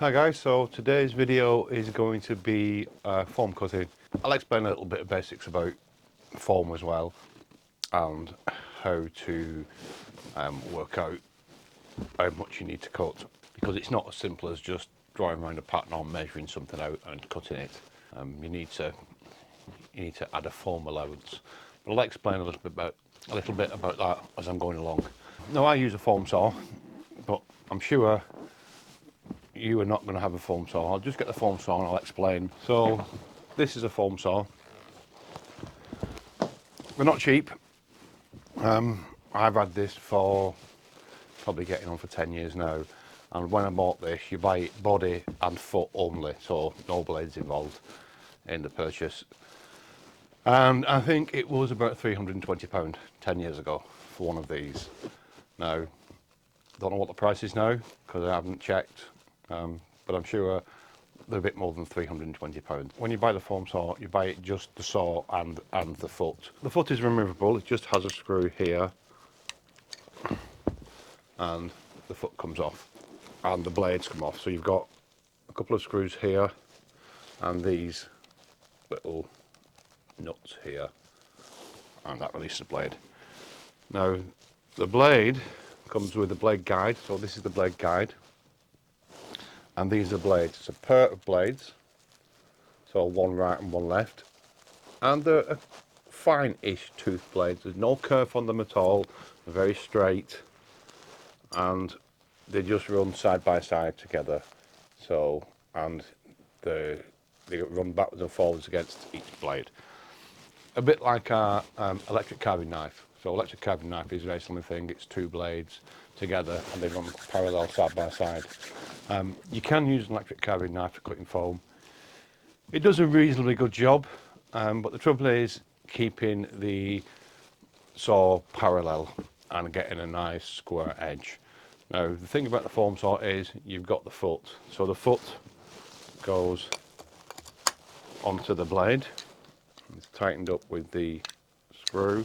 Hi guys, so today's video is going to be foam cutting. I'll explain a little bit of basics about foam as well and how to work out how much you need to cut, because it's not as simple as just drawing around a pattern or measuring something out and cutting it. You need to add a foam allowance. But I'll explain a little bit about that as I'm going along. Now I use a foam saw, but I'm sure you are not going to have a foam saw. I'll just get the foam saw and I'll explain. So this is a foam saw. They're not cheap. I've had this for probably getting on for 10 years now, and when I bought this, you buy it body and foot only, so no blades involved in the purchase, and I think it was about £320 10 years ago for one of these. Now, don't know what the price is now because I haven't checked, but I'm sure they're a bit more than £320. When you buy the foam saw, you buy it just the saw and the foot. The foot is removable. It just has a screw here and the foot comes off and the blades come off. So you've got a couple of screws here and these little nuts here, and that releases the blade. Now the blade comes with a blade guide, so this is the blade guide, and these are blades. It's a pair of blades, so one right and one left, and they're a fine-ish tooth blades. There's no curve on them at all. They're very straight, and they just run side by side together. So, and they run backwards and forwards against each blade, a bit like our electric carving knife. So electric carving knife is a very similar thing. It's two blades together and they run parallel side by side. You can use an electric carving knife for cutting foam. It does a reasonably good job, but the trouble is keeping the saw parallel and getting a nice square edge. Now the thing about the foam saw is you've got the foot. So the foot goes onto the blade. It's tightened up with the screw,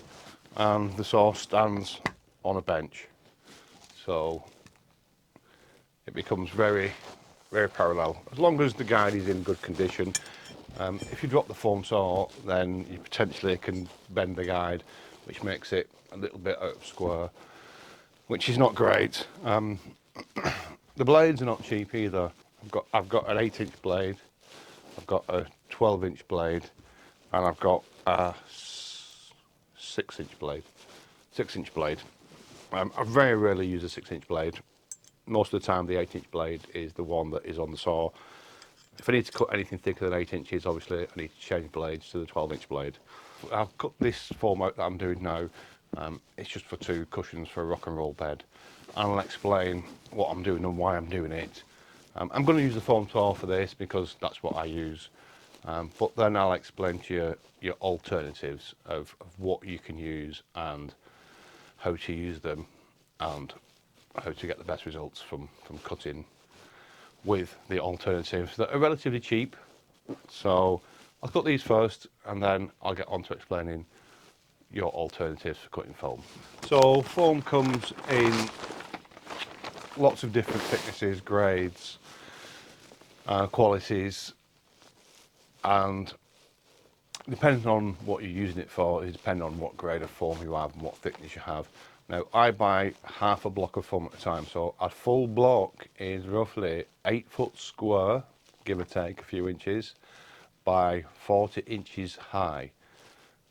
and the saw stands on a bench, so it becomes very, very parallel as long as the guide is in good condition. If you drop the foam saw, then you potentially can bend the guide, which makes it a little bit out of square, which is not great. The blades are not cheap either. I've got an 8-inch blade, I've got a 12-inch blade, and I've got a 6-inch blade. I very rarely use a 6-inch blade. Most of the time the 8-inch blade is the one that is on the saw. If I need to cut anything thicker than 8 inches, obviously I need to change blades to the 12-inch blade. I've cut this form out that I'm doing now. It's just for 2 cushions for a rock and roll bed. And I'll explain what I'm doing and why I'm doing it. I'm going to use the foam saw for this because that's what I use. But then I'll explain to you your alternatives of what you can use and how to use them and how to get the best results from cutting with the alternatives that are relatively cheap. So I'll cut these first and then I'll get on to explaining your alternatives for cutting foam. So foam comes in lots of different thicknesses, grades, qualities, and depending on what you're using it for, it depends on what grade of foam you have and what thickness you have. Now I buy half a block of foam at a time, so a full block is roughly 8 foot square, give or take a few inches, by 40 inches high.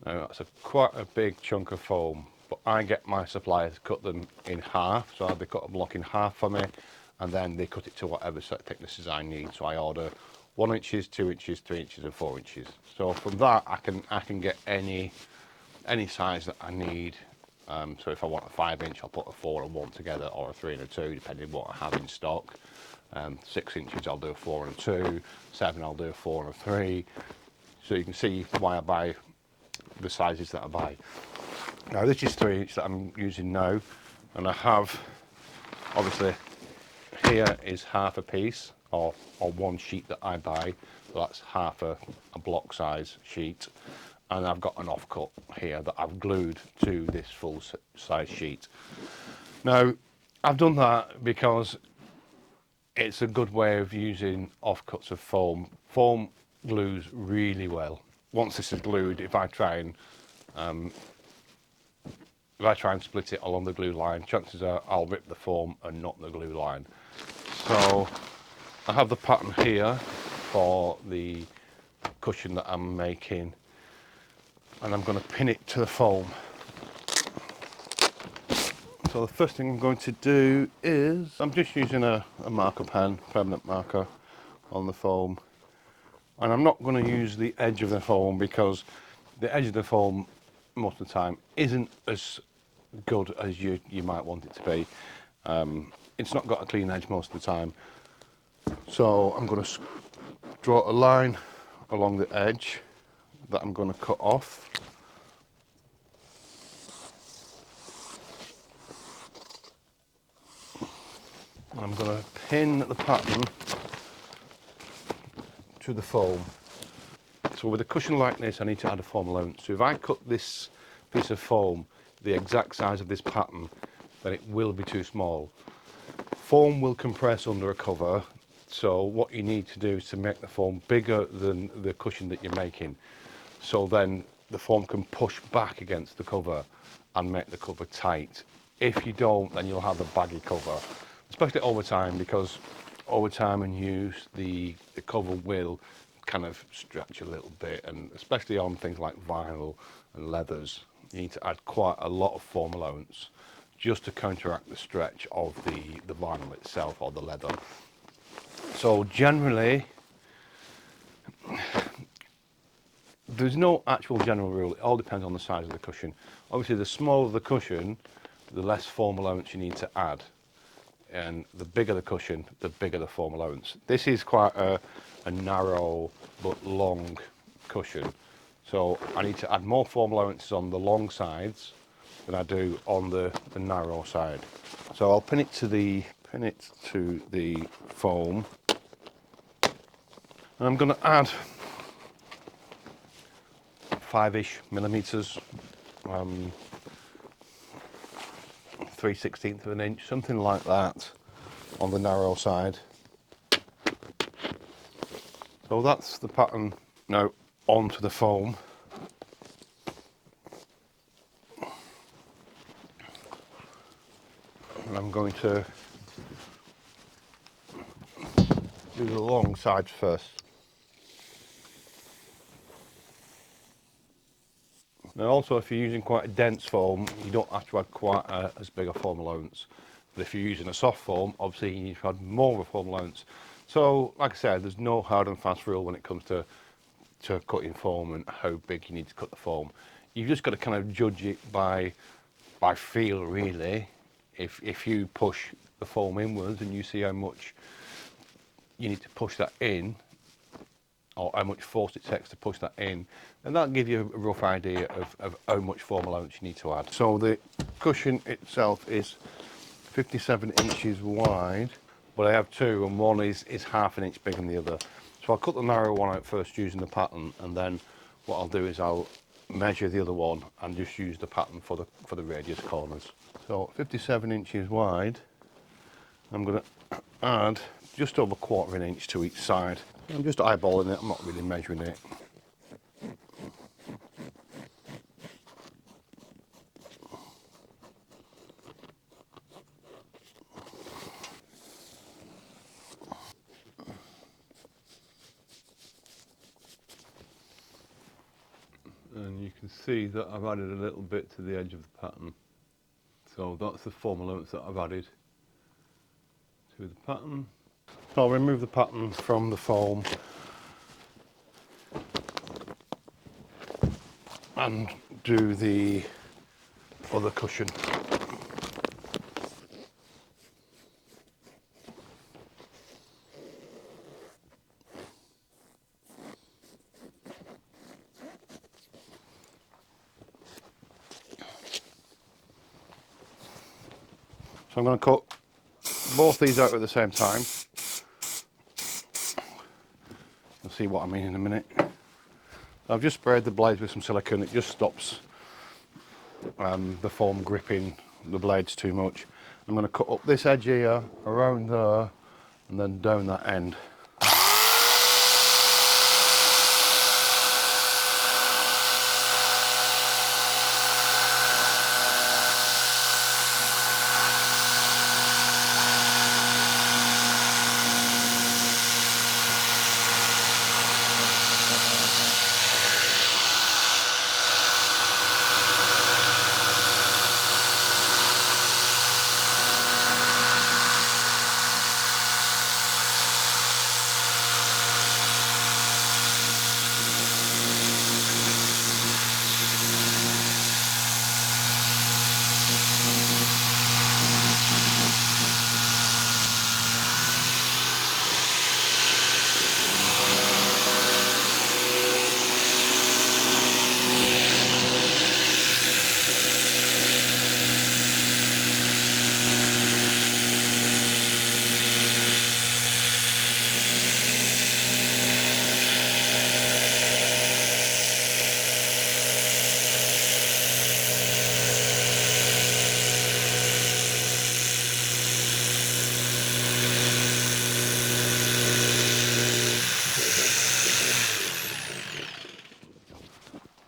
Now that's quite a big chunk of foam, but I get my suppliers to cut them in half, so they cut a block in half for me, and then they cut it to whatever set thicknesses I need. So I order 1 inches, 2 inches, 3 inches and 4 inches. So from that I can get any size that I need. So if I want a 5-inch, I'll put a 4 and 1 together, or a 3 and a 2, depending on what I have in stock. 6 inches I'll do a 4 and a 2, 7 I'll do a 4 and a 3. So you can see why I buy the sizes that I buy. Now this is 3 inch that I'm using now, and I have, obviously here is half a piece or one sheet that I buy, so that's half a block size sheet, and I've got an offcut here that I've glued to this full size sheet. Now I've done that because it's a good way of using offcuts of foam. Foam glues really well. Once this is glued, if I try and split it along the glue line, chances are I'll rip the foam and not the glue line. So I have the pattern here for the cushion that I'm making, and I'm going to pin it to the foam. So the first thing I'm going to do is, I'm just using a marker pen, permanent marker on the foam. And I'm not going to use the edge of the foam because the edge of the foam most of the time isn't as good as you might want it to be. It's not got a clean edge most of the time. So I'm going to draw a line along the edge that I'm going to cut off. And I'm going to pin the pattern to the foam. So with a cushion like this, I need to add a foam allowance. So if I cut this piece of foam the exact size of this pattern, then it will be too small. Foam will compress under a cover, so what you need to do is to make the foam bigger than the cushion that you're making. So then the foam can push back against the cover and make the cover tight. If you don't, then you'll have a baggy cover, especially over time, because over time and use, the cover will kind of stretch a little bit, and especially on things like vinyl and leathers, you need to add quite a lot of foam allowance just to counteract the stretch of the vinyl itself or the leather. So generally, there's no actual general rule. It all depends on the size of the cushion. Obviously, the smaller the cushion, the less foam allowance you need to add. And the bigger the cushion, the bigger the foam allowance. This is quite a narrow but long cushion. So I need to add more foam allowances on the long sides than I do on the narrow side. So I'll pin it to the foam. And I'm going to add 5-ish millimeters, 3/16 of an inch, something like that, on the narrow side. So that's the pattern now onto the foam. And I'm going to do the long sides first. Now also, if you're using quite a dense foam, you don't have to add quite as big a foam allowance. But if you're using a soft foam, obviously you need to add more of a foam allowance. So, like I said, there's no hard and fast rule when it comes to cutting foam and how big you need to cut the foam. You've just got to kind of judge it by feel, really. If you push the foam inwards and you see how much you need to push that in, or how much force it takes to push that in, and that'll give you a rough idea of how much foam allowance you need to add. So the cushion itself is 57 inches wide, but I have two, and one is half an inch bigger than the other. So I'll cut the narrow one out first using the pattern, and then what I'll do is I'll measure the other one and just use the pattern for the radius corners. So 57 inches wide, I'm going to add just over 1/4 inch to each side. I'm just eyeballing it, I'm not really measuring it. And you can see that I've added a little bit to the edge of the pattern. So that's the foam allowance that I've added to the pattern. So I'll remove the pattern from the foam and do the other cushion. So I'm going to cut both these out at the same time. You'll see what I mean in a minute. I've just sprayed the blades with some silicone. It just stops the foam gripping the blades too much. I'm going to cut up this edge here, around there, and then down that end.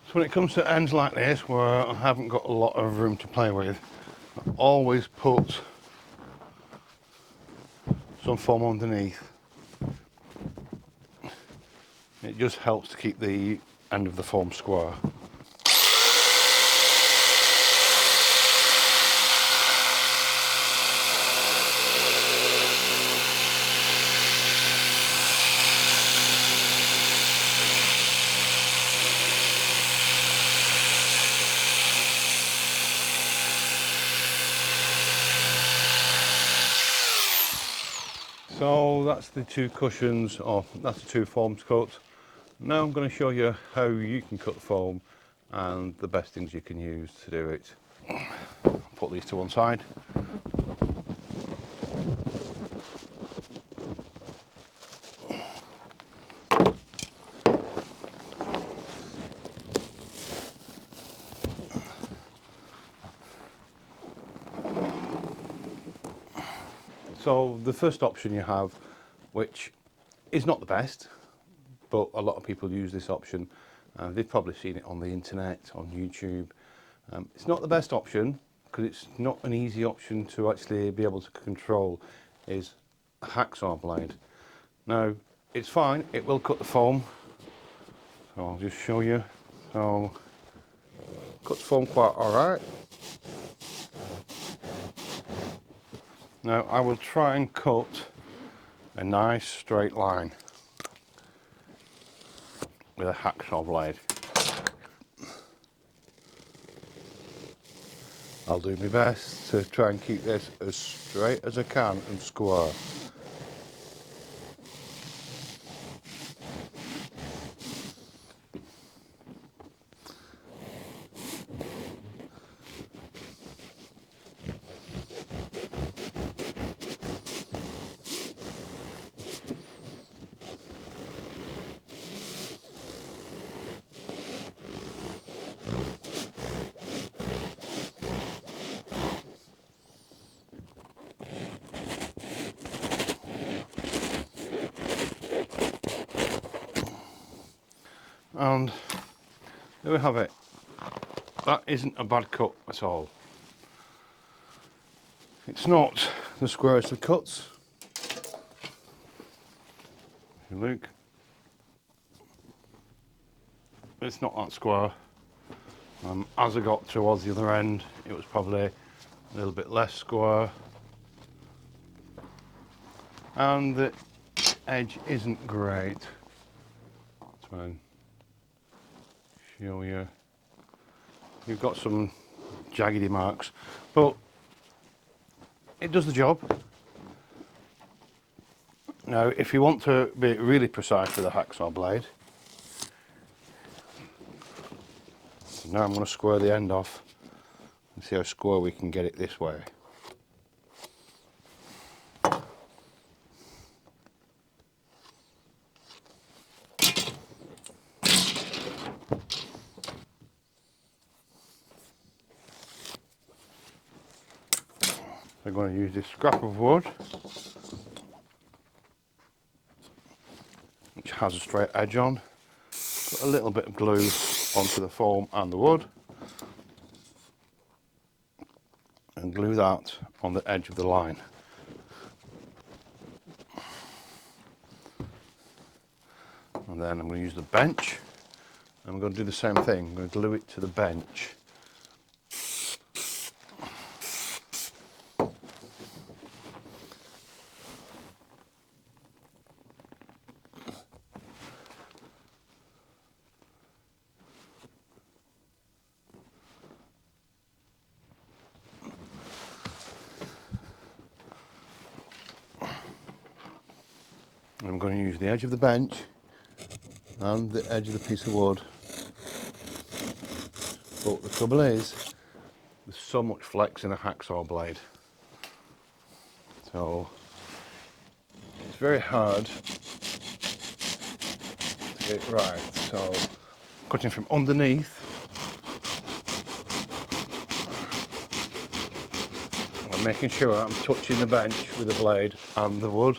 So when it comes to ends like this, where I haven't got a lot of room to play with, I always put some foam underneath. It just helps to keep the end of the foam square. So that's the two cushions, or that's the two foams cut. Now I'm going to show you how you can cut the foam and the best things you can use to do it. Put these to one side. So the first option you have, which is not the best, but a lot of people use this option. They've probably seen it on the internet, on YouTube. It's not the best option because it's not an easy option to actually be able to control, is a hacksaw blade. Now, it's fine, it will cut the foam. So I'll just show you. So, cuts foam quite alright. Now I will try and cut a nice straight line with a hacksaw blade. I'll do my best to try and keep this as straight as I can and square. And there we have it. That isn't a bad cut at all. It's not the squarest of cuts. If you look, it's not that square. As I got towards the other end, it was probably a little bit less square. And the edge isn't great. Try and show you. You've got some jaggedy marks, but it does the job. Now, if you want to be really precise with a hacksaw blade, now I'm going to square the end off and see how square we can get it this way. I'm going to use this scrap of wood which has a straight edge on. Put a little bit of glue onto the foam and the wood, and glue that on the edge of the line. And then I'm going to use the bench, and I'm going to do the same thing. I'm going to glue it to the bench. And I'm going to use the edge of the bench and the edge of the piece of wood. But the trouble is, there's so much flex in a hacksaw blade, so it's very hard to get it right. So cutting from underneath, I'm making sure I'm touching the bench with the blade and the wood.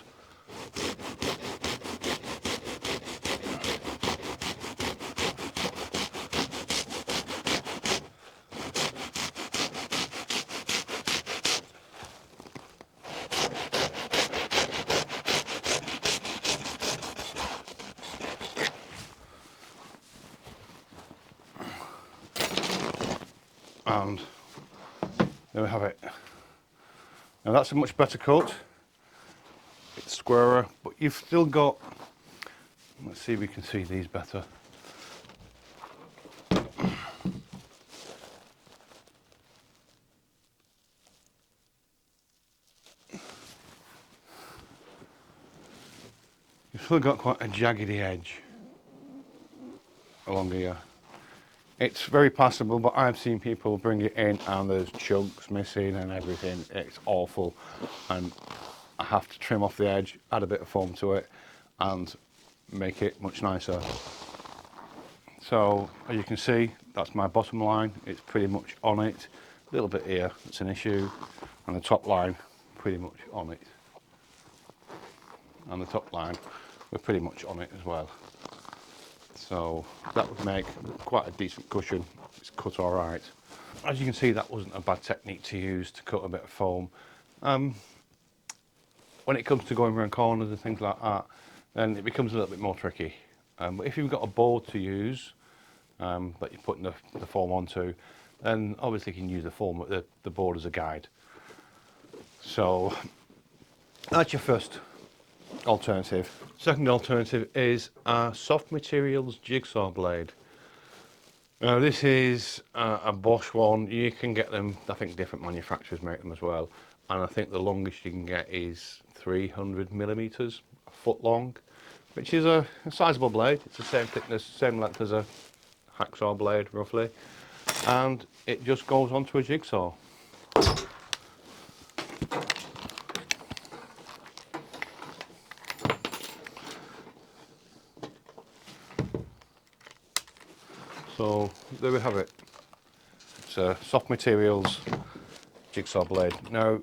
And there we have it. Now that's a much better cut. It's squarer, but you've still got, let's see if we can see these better. You've still got quite a jaggedy edge along here. It's very passable, but I've seen people bring it in and there's chunks missing and everything. It's awful, and I have to trim off the edge, add a bit of foam to it, and make it much nicer. So as you can see, that's my bottom line. It's pretty much on it. A little bit here, it's an issue, and the top line pretty much on it. And the top line, we're pretty much on it as well. So that would make quite a decent cushion. It's cut all right. As you can see, that wasn't a bad technique to use to cut a bit of foam. When it comes to going around corners and things like that, then it becomes a little bit more tricky. But if you've got a board to use that you're putting the foam onto, then obviously you can use the foam, the board as a guide. So that's your first alternative. Second alternative is a soft materials jigsaw blade. Now this is a Bosch one. You can get them, I think different manufacturers make them as well, and I think the longest you can get is 300 millimeters, a foot long, which is a sizable blade. It's the same thickness, same length as a hacksaw blade roughly, and it just goes onto a jigsaw. So there we have it. It's a soft materials jigsaw blade. Now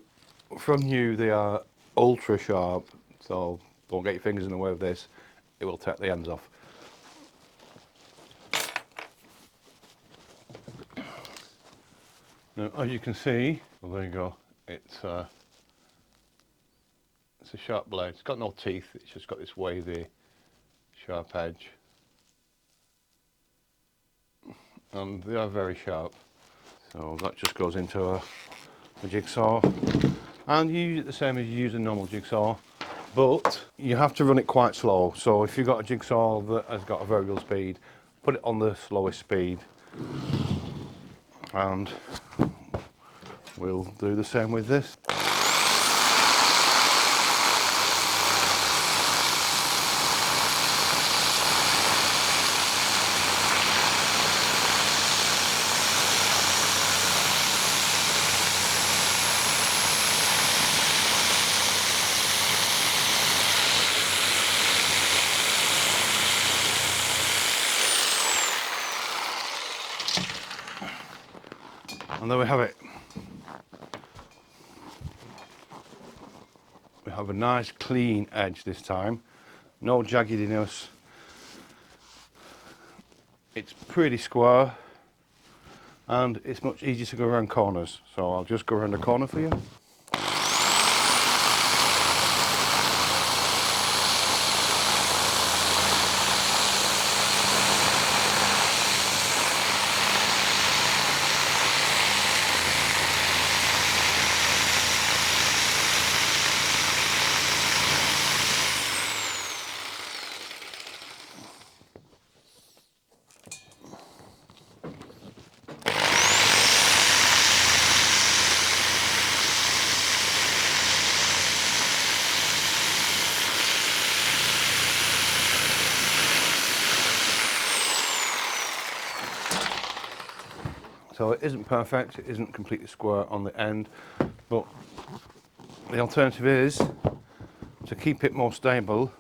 from new they are ultra sharp, so don't get your fingers in the way of this, it will take the ends off. Now as you can see, well, there you go, it's a sharp blade. It's got no teeth, it's just got this wavy sharp edge. And they are very sharp. So that just goes into a jigsaw, and you use it the same as you use a normal jigsaw, but you have to run it quite slow. So if you've got a jigsaw that has got a variable speed, put it on the slowest speed, and we'll do the same with this. And there we have it. We have a nice clean edge this time, no jaggediness. It's pretty square and it's much easier to go around corners. So I'll just go around the corner for you. So it isn't perfect, it isn't completely square on the end, but the alternative is, to keep it more stable,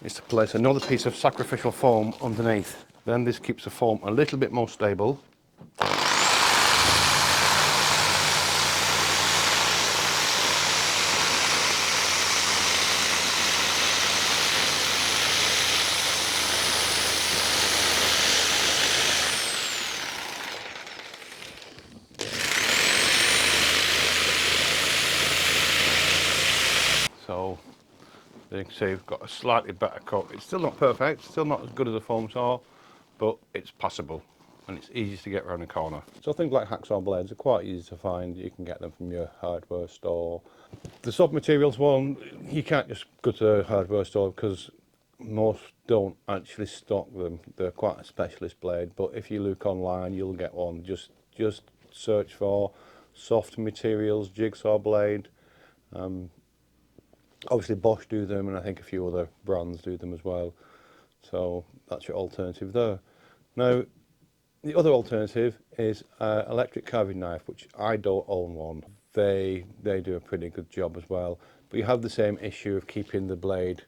is to place another piece of sacrificial foam underneath. Then this keeps the foam a little bit more stable. So you can see we've got a slightly better cut. It's still not perfect, still not as good as a foam saw, but it's passable and it's easy to get around the corner. So things like hacksaw blades are quite easy to find. You can get them from your hardware store. The soft materials one, you can't just go to a hardware store because most don't actually stock them. They're quite a specialist blade, but if you look online you'll get one. Just search for soft materials jigsaw blade. Obviously Bosch do them, and I think a few other brands do them as well. So that's your alternative there. Now, the other alternative is electric carving knife, which I don't own one. They do a pretty good job as well, but you have the same issue of keeping the blade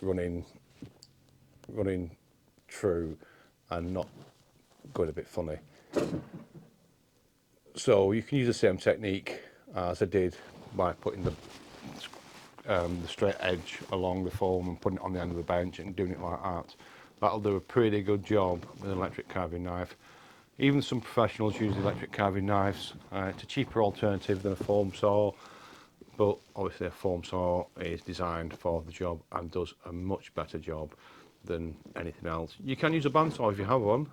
running true and not going a bit funny. So you can use the same technique as I did by putting the straight edge along the foam and putting it on the end of the bench and doing it like that. That'll do a pretty good job with an electric carving knife. Even some professionals use electric carving knives. It's a cheaper alternative than a foam saw, but obviously a foam saw is designed for the job and does a much better job than anything else. You can use a bandsaw if you have one,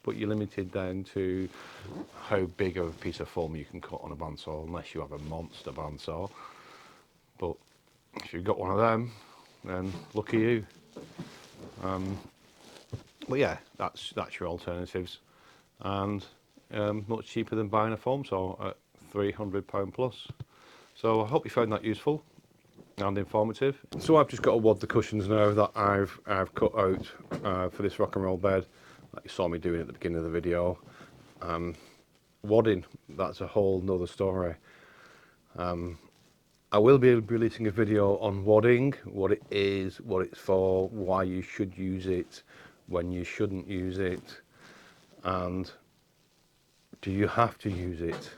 but you're limited then to how big of a piece of foam you can cut on a bandsaw, unless you have a monster bandsaw. But if you've got one of them, then lucky you. But yeah, that's your alternatives, and much cheaper than buying a foam saw at £300 plus. So I hope you found that useful and informative. So I've just got to wad the cushions now that I've cut out for this rock and roll bed, like you saw me doing at the beginning of the video. Wadding, that's a whole nother story. I will be releasing a video on wadding, what it is, what it's for, why you should use it, when you shouldn't use it, and do you have to use it?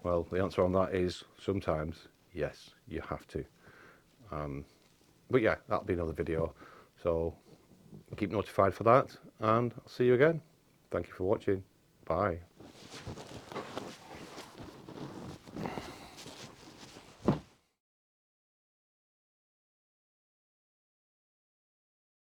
Well, the answer on that is sometimes, yes, you have to. But yeah, that'll be another video, so keep notified for that, and I'll see you again. Thank you for watching. Bye.